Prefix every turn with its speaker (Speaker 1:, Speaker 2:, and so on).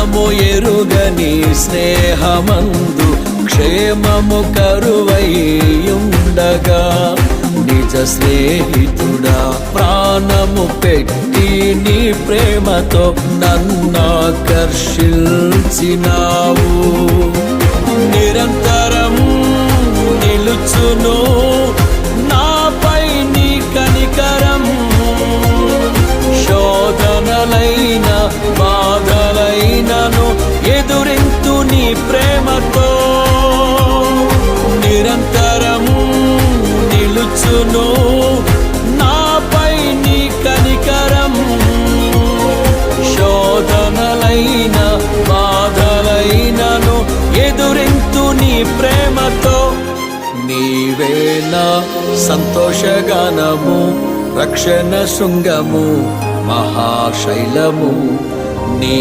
Speaker 1: అంతము ఎరుగని స్నేహమందు క్షేమము కరువైయుండగా నిజ స్నేహితుడా ప్రాణము పెట్టి నీ ప్రేమతో నన్నాకర్షించినావు. నిరంతరం నిలుచును నాపై నీ కనికరం, శోధనలైన బాధలైనను ఎదురింతు నీ ప్రేమతో. నిరంతరం నిలుచును నాపై నీ కనికరం, శోధనలైన బాధలైనను ఎదురింతు నీ ప్రేమతో. నీవే నా సంతోషగానము, రక్షణ శృంగము, మహాశైలము. నీ